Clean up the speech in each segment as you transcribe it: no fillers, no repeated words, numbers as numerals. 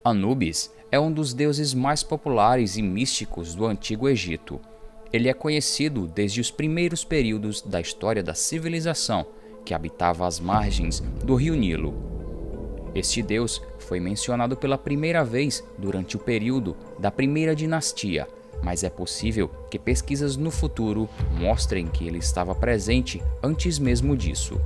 Anubis é um dos deuses mais populares e místicos do Antigo Egito. Ele é conhecido desde os primeiros períodos da história da civilização, que habitava as margens do rio Nilo. Este deus foi mencionado pela primeira vez durante o período da primeira dinastia, mas é possível que pesquisas no futuro mostrem que ele estava presente antes mesmo disso.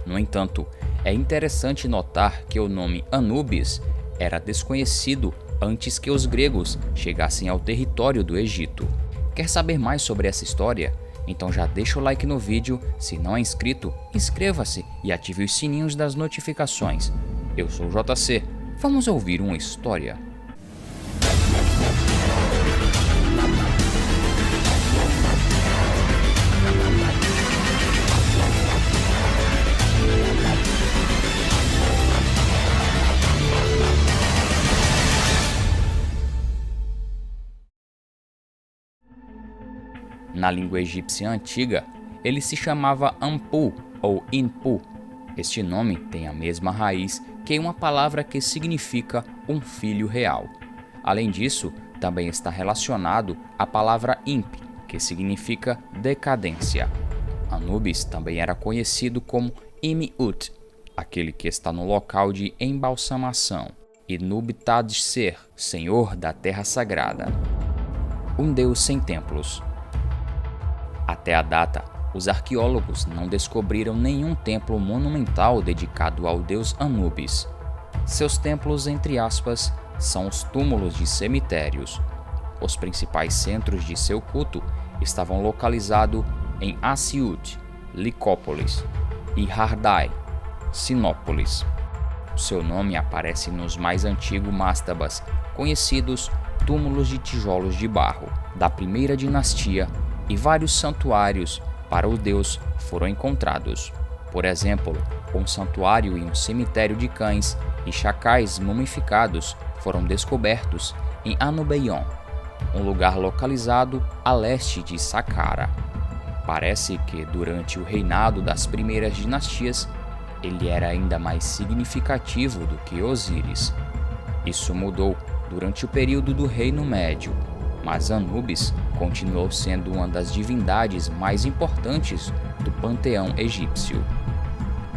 No entanto, é interessante notar que o nome Anubis era desconhecido antes que os gregos chegassem ao território do Egito. Quer saber mais sobre essa história? Então já deixa o like no vídeo, se não é inscrito, inscreva-se e ative os sininhos das notificações. Eu sou o JC, vamos ouvir uma história. Na língua egípcia antiga, ele se chamava Anpu ou Inpu. Este nome tem a mesma raiz que uma palavra que significa um filho real. Além disso, também está relacionado à palavra Imp, que significa decadência. Anubis também era conhecido como Imi-Ut, aquele que está no local de embalsamação, e Nub-Tad-Ser, senhor da terra sagrada. Um deus sem templos. Até a data, os arqueólogos não descobriram nenhum templo monumental dedicado ao deus Anubis. Seus templos, entre aspas, são os túmulos de cemitérios. Os principais centros de seu culto estavam localizados em Assiut, Licópolis, e Hardai, Sinópolis. Seu nome aparece nos mais antigos mastabas, conhecidos túmulos de tijolos de barro, da primeira dinastia, e vários santuários para o deus foram encontrados. Por exemplo, um santuário e um cemitério de cães e chacais mumificados foram descobertos em Anubeion, um lugar localizado a leste de Saqqara. Parece que durante o reinado das primeiras dinastias, ele era ainda mais significativo do que Osíris. Isso mudou durante o período do Reino Médio, mas Anubis continuou sendo uma das divindades mais importantes do panteão egípcio.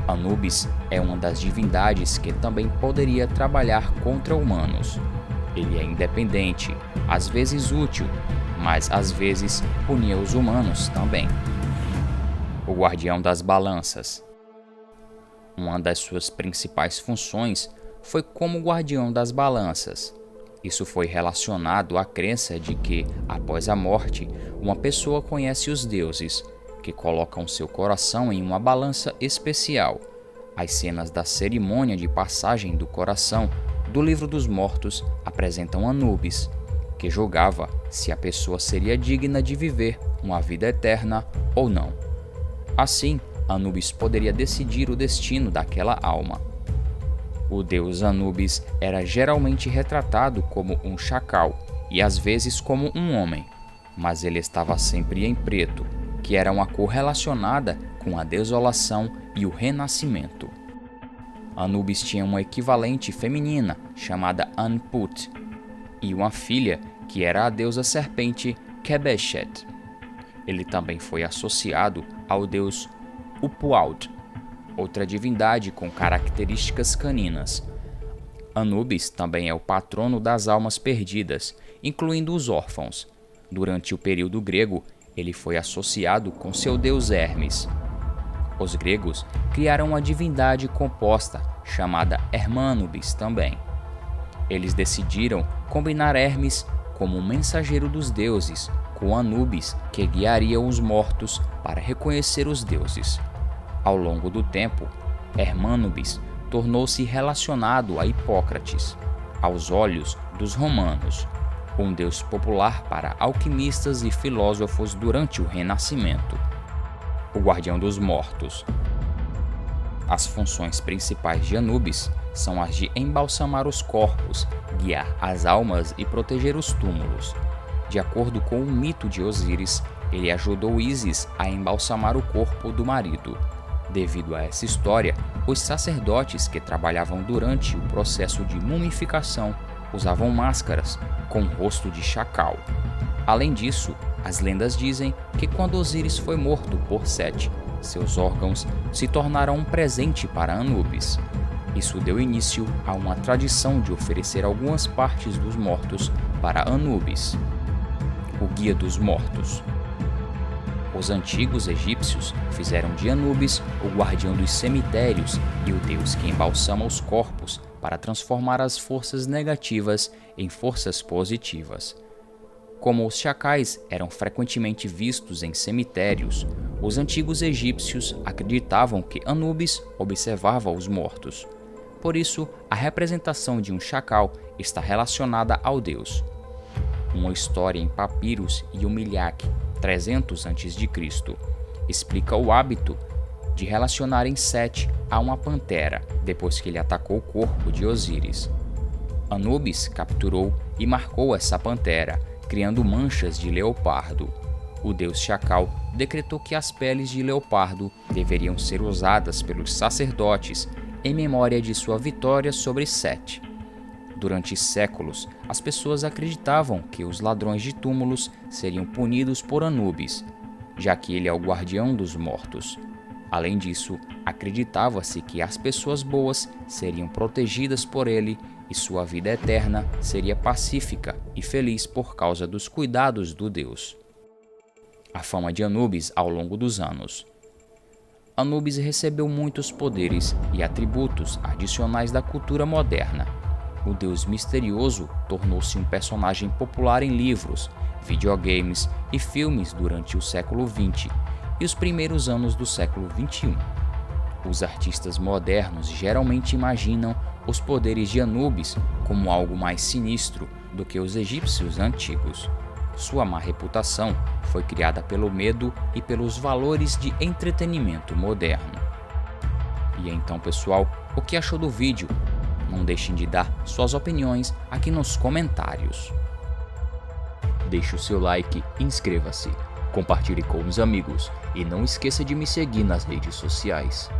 Anubis é uma das divindades que também poderia trabalhar contra humanos. Ele é independente, às vezes útil, mas às vezes punia os humanos também. O guardião das balanças. Uma das suas principais funções foi como guardião das balanças. Isso foi relacionado à crença de que, após a morte, uma pessoa conhece os deuses, que colocam seu coração em uma balança especial. As cenas da cerimônia de passagem do coração do Livro dos Mortos apresentam Anubis, que julgava se a pessoa seria digna de viver uma vida eterna ou não. Assim, Anubis poderia decidir o destino daquela alma. O deus Anubis era geralmente retratado como um chacal e às vezes como um homem, mas ele estava sempre em preto, que era uma cor relacionada com a desolação e o renascimento. Anubis tinha uma equivalente feminina chamada Anput e uma filha que era a deusa serpente Khebeshet. Ele também foi associado ao deus Upuaut, outra divindade com características caninas. Anubis também é o patrono das almas perdidas, incluindo os órfãos. Durante o período grego, ele foi associado com seu deus Hermes. Os gregos criaram uma divindade composta, chamada Hermânubis também. Eles decidiram combinar Hermes como um mensageiro dos deuses, com Anubis, que guiaria os mortos para reconhecer os deuses. Ao longo do tempo, Hermânubis tornou-se relacionado a Hipócrates, aos olhos dos romanos, um deus popular para alquimistas e filósofos durante o Renascimento. O guardião dos mortos. As funções principais de Anubis são as de embalsamar os corpos, guiar as almas e proteger os túmulos. De acordo com o mito de Osíris, ele ajudou Ísis a embalsamar o corpo do marido. Devido a essa história, os sacerdotes que trabalhavam durante o processo de mumificação usavam máscaras com o rosto de chacal. Além disso, as lendas dizem que quando Osíris foi morto por Sete, seus órgãos se tornaram um presente para Anubis. Isso deu início a uma tradição de oferecer algumas partes dos mortos para Anubis. O Guia dos Mortos. Os antigos egípcios fizeram de Anubis o guardião dos cemitérios e o deus que embalsama os corpos para transformar as forças negativas em forças positivas. Como os chacais eram frequentemente vistos em cemitérios, os antigos egípcios acreditavam que Anubis observava os mortos. Por isso, a representação de um chacal está relacionada ao deus. Uma história em papiros e Umilhak, 300 a.C., explica o hábito de relacionarem Sete a uma pantera depois que ele atacou o corpo de Osíris. Anubis capturou e marcou essa pantera, criando manchas de leopardo. O deus chacal decretou que as peles de leopardo deveriam ser usadas pelos sacerdotes em memória de sua vitória sobre Sete. Durante séculos, as pessoas acreditavam que os ladrões de túmulos seriam punidos por Anubis, já que ele é o guardião dos mortos. Além disso, acreditava-se que as pessoas boas seriam protegidas por ele e sua vida eterna seria pacífica e feliz por causa dos cuidados do deus. A fama de Anubis ao longo dos anos. Anubis recebeu muitos poderes e atributos adicionais da cultura moderna. O deus misterioso tornou-se um personagem popular em livros, videogames e filmes durante o século XX e os primeiros anos do século XXI. Os artistas modernos geralmente imaginam os poderes de Anubis como algo mais sinistro do que os egípcios antigos. Sua má reputação foi criada pelo medo e pelos valores de entretenimento moderno. E então, pessoal, o que achou do vídeo? Não deixem de dar suas opiniões aqui nos comentários. Deixe o seu like, inscreva-se, compartilhe com os amigos e não esqueça de me seguir nas redes sociais.